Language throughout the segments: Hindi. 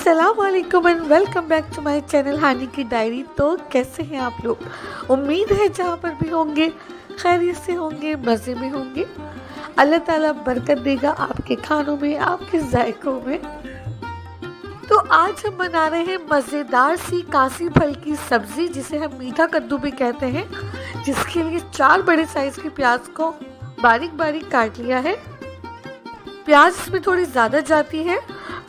अस्सलाम वालेकुम and welcome back to my channel Hani की डायरी। तो कैसे हैं आप लोग? उम्मीद है जहाँ पर भी होंगे खैरियत से होंगे, मज़े में होंगे। अल्लाह ताला बरकत देगा आपके खानों में, आपके जायकों में। तो आज हम बना रहे हैं मज़ेदार सी कासी फल की सब्ज़ी, जिसे हम मीठा कद्दू भी कहते हैं, जिसके लिए 4 बड़े साइज़ की प्याज को बारीक बारीक काट लिया है। प्याज इसमें थोड़ी ज़्यादा जाती है।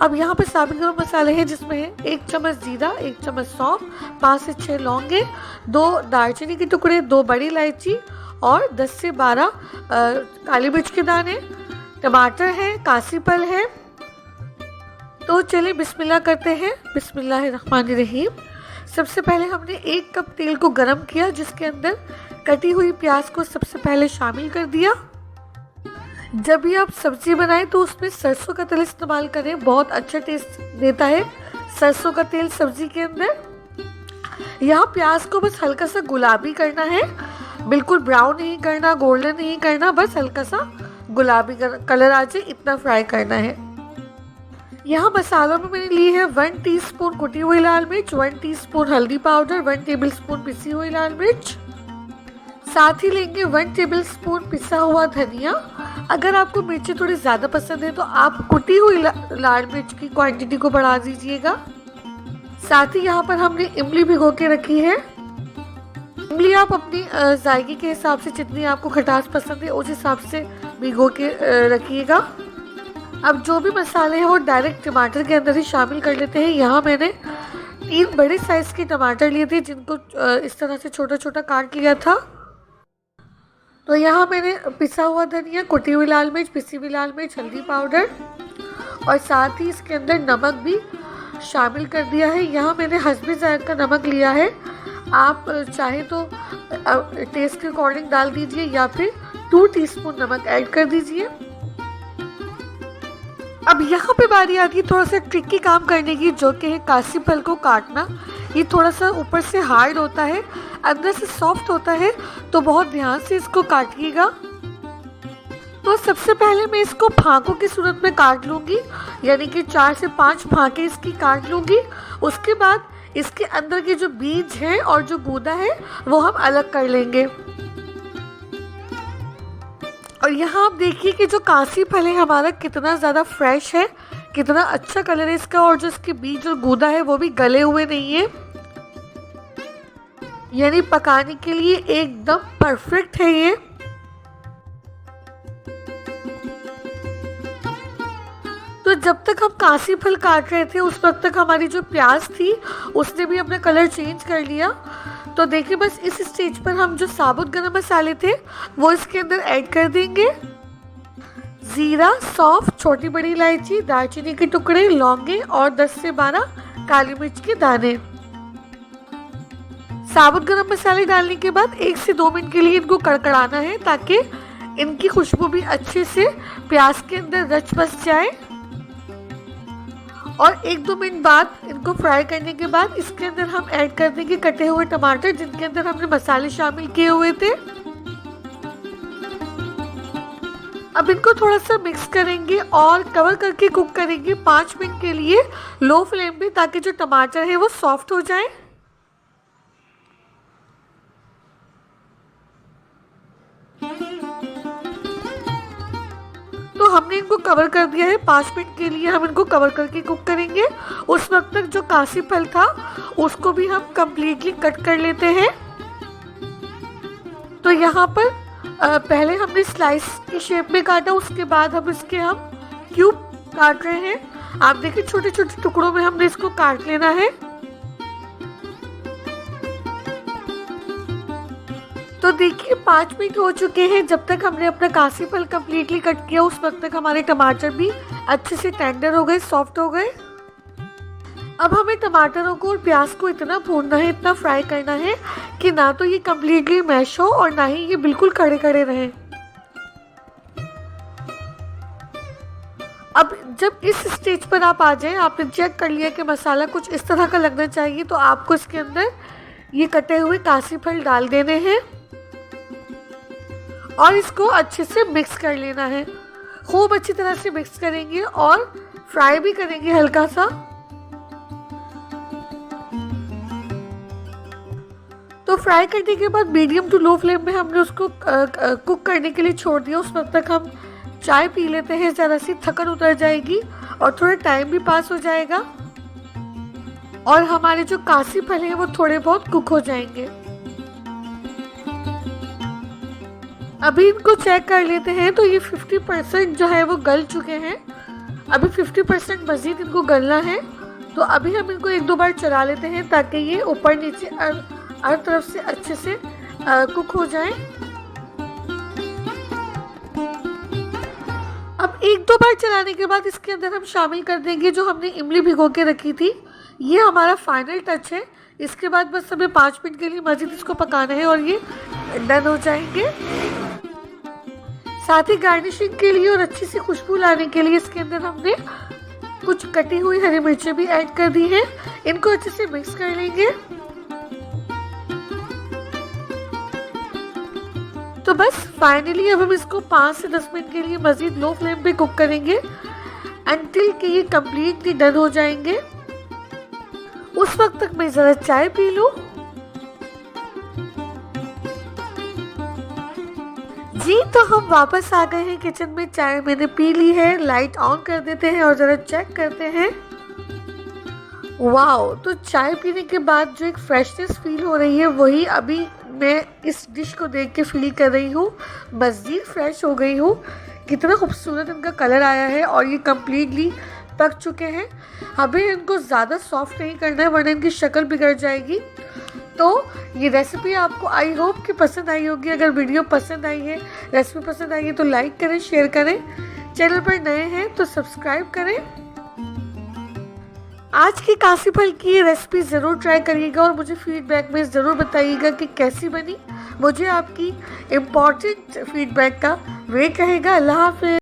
अब यहाँ पे साबुत गरम मसाले हैं, जिसमें है 1 चम्मच जीरा, 1 चम्मच सौंफ, 5 से 6 लौंगे, 2 दालचीनी के टुकड़े, 2 बड़ी इलायची और 10 से 12 काली मिर्च के दाने, टमाटर है, कासी फल है। तो चलिए बिस्मिल्लाह करते हैं। बिस्मिल्लाहिर्रहमानिर्रहीम। सबसे पहले हमने 1 कप तेल को गरम किया, जिसके अंदर कटी हुई प्याज को सबसे पहले शामिल कर दिया। जब भी आप सब्जी बनाएं तो उसमें सरसों का तेल इस्तेमाल करें, बहुत अच्छा टेस्ट देता है सरसों का तेल सब्जी के अंदर। यहाँ प्याज को बस हल्का सा गुलाबी करना है, बिल्कुल ब्राउन नहीं करना, गोल्डन नहीं करना, बस हल्का सा गुलाबी कलर आ जाए इतना फ्राई करना है। यहाँ मसालों में मैंने ली है 1 टीस्पून कुटी हुई लाल मिर्च, 1 टीस्पून हल्दी पाउडर, 1 टेबलस्पून पिसी हुई लाल मिर्च, साथ ही लेंगे 1 टेबलस्पून पिसा हुआ धनिया। अगर आपको मिर्ची थोड़ी ज़्यादा पसंद है तो आप कुटी हुई लाल मिर्च की क्वांटिटी को बढ़ा दीजिएगा। साथ ही यहाँ पर हमने इमली भिगो के रखी है। इमली आप अपनी जायके के हिसाब से, जितनी आपको खटास पसंद है उस हिसाब से भिगो के रखिएगा। अब जो भी मसाले हैं वो डायरेक्ट टमाटर के अंदर ही शामिल कर लेते हैं। यहाँ मैंने 3 बड़े साइज़ के टमाटर लिए थे, जिनको इस तरह से छोटा छोटा काट लिया था। तो यहाँ मैंने पिसा हुआ धनिया, कुटी हुई लाल मिर्च, पिसी हुई लाल मिर्च, हल्दी पाउडर और साथ ही इसके अंदर नमक भी शामिल कर दिया है। यहाँ मैंने हस्बे जायका का नमक लिया है, आप चाहे तो टेस्ट के अकॉर्डिंग डाल दीजिए या फिर 2 टीस्पून नमक ऐड कर दीजिए। अब यहाँ पे बारी आती है थोड़ा सा ट्रिकी काम करने की, जो कि है कासी फल को काटना। ये थोड़ा सा ऊपर से हार्ड होता है, अंदर से सॉफ्ट होता है, तो बहुत ध्यान से इसको काटिएगा। तो सबसे पहले मैं इसको फांकों की सूरत में काट लूँगी, यानी कि 4 से 5 फांके इसकी काट लूँगी। उसके बाद इसके अंदर के जो बीज हैं और जो गूदा है वो हम अलग कर लेंगे। और यहाँ आप देखिए कि जो कासी फल है हमारा कितना ज़्यादा फ्रेश है, कितना अच्छा कलर है इसका, और जो इसके बीज और गूदा है वो भी गले हुए नहीं है, यानी पकाने के लिए एकदम परफेक्ट है ये। तो जब तक हम कासी फल काट रहे थे उस वक्त तक हमारी जो प्याज थी उसने भी अपना कलर चेंज कर लिया। तो देखिए बस इस स्टेज पर हम जो साबुत गरम मसाले थे वो इसके अंदर ऐड कर देंगे। जीरा, सौंफ, छोटी बड़ी इलायची, दालचीनी के टुकड़े, लौंगे और 10 से 12 काली मिर्च के दाने। साबुत गरम मसाले डालने के बाद 1 से 2 मिनट के लिए इनको कड़कड़ाना है, ताकि इनकी खुशबू भी अच्छे से प्याज के अंदर रच बस जाए। और 1-2 मिनट बाद इनको फ्राई करने के बाद इसके अंदर हम ऐड कर देंगे कटे हुए टमाटर, जिनके अंदर हमने मसाले शामिल किए हुए थे। अब इनको थोड़ा सा मिक्स करेंगे और कवर करके कुक करेंगे 5 मिनट के लिए लो फ्लेम पे, ताकि जो टमाटर है वो सॉफ्ट हो जाए। तो हमने इनको कवर कर दिया है, 5 मिनट के लिए हम इनको कवर करके कुक करेंगे। उस वक्त तक जो कासी फल था उसको भी हम कम्प्लीटली कट कर लेते हैं। तो यहाँ पर पहले हमने स्लाइस की शेप में काटा, उसके बाद हम क्यूब काट रहे हैं। आप देखिए छोटे छोटे टुकड़ों में हमने इसको काट लेना है। तो देखिए 5 मिनट हो चुके हैं। जब तक हमने अपना कासी फल कम्प्लीटली कट किया उस वक्त तक हमारे टमाटर भी अच्छे से टेंडर हो गए, सॉफ्ट हो गए। अब हमें टमाटरों को और प्याज को इतना भूनना है, इतना फ्राई करना है कि ना तो ये कम्प्लीटली मैश हो और ना ही ये बिल्कुल खड़े खड़े रहें। अब जब इस स्टेज पर आप आ जाएं, आपने चेक कर लिया कि मसाला कुछ इस तरह का लगना चाहिए, तो आपको इसके अंदर ये कटे हुए कासी फल डाल देने हैं और इसको अच्छे से मिक्स कर लेना है। खूब अच्छी तरह से मिक्स करेंगे और फ्राई भी करेंगे हल्का सा। तो फ्राई करने के बाद मीडियम टू लो फ्लेम में हमने उसको कुक करने के लिए छोड़ दिया। उस वक्त तक हम चाय पी लेते हैं, ज़रा सी थकन उतर जाएगी और थोड़ा टाइम भी पास हो जाएगा और हमारे जो कासी फल हैं वो थोड़े बहुत कुक हो जाएंगे। अभी इनको चेक कर लेते हैं तो ये 50% जो है वो गल चुके हैं। अभी 50% मज़ीद इनको गलना है, तो अभी हम इनको एक दो बार चला लेते हैं ताकि ये ऊपर नीचे हर तरफ से अच्छे से कुक हो जाए। अब एक दो बार चलाने के बाद इसके अंदर हम शामिल कर देंगे जो हमने इमली भिगो के रखी थी। ये हमारा फाइनल टच है। इसके बाद बस हमें 5 मिनट के लिए मज़ीद इसको पकाना है और ये डन हो जाएंगे। साथ ही गार्निशिंग के लिए और अच्छी सी खुशबू लाने के लिए इसके अंदर हमने कुछ कटी हुई हरी मिर्चें भी ऐड कर दी हैं। इनको अच्छे से मिक्स कर लेंगे। तो बस फाइनली अब हम इसको 5 से 10 मिनट के लिए मज़ीद लो फ्लेम पे कुक करेंगे अंटिल कि ये कम्प्लीटली डन हो जाएंगे। उस वक्त तक मैं ज़रा चाय पी लूँ। जी तो हम वापस आ गए हैं किचन में। चाय मैंने पी ली है। लाइट ऑन कर देते हैं और ज़रा चेक करते हैं। वाओ, तो चाय पीने के बाद जो एक फ्रेशनेस फील हो रही है वही अभी मैं इस डिश को देख के फील कर रही हूँ। मज़ीद फ्रेश हो गई हूँ। कितना खूबसूरत इनका कलर आया है और ये कम्प्लीटली पक चुके हैं। हमें इनको ज़्यादा सॉफ्ट नहीं करना है वरना इनकी शक्ल बिगड़ जाएगी। तो ये रेसिपी आपको आई होप कि पसंद आई होगी। अगर वीडियो पसंद आई है, रेसिपी पसंद आई है तो लाइक करें, शेयर करें। चैनल पर नए हैं तो सब्सक्राइब करें। आज की कासी फल की ये रेसिपी ज़रूर ट्राई करिएगा और मुझे फीडबैक में ज़रूर बताइएगा कि कैसी बनी। मुझे आपकी इम्पॉर्टेंट फीडबैक का वेट रहेगा। अल्लाह हाफ़िज़।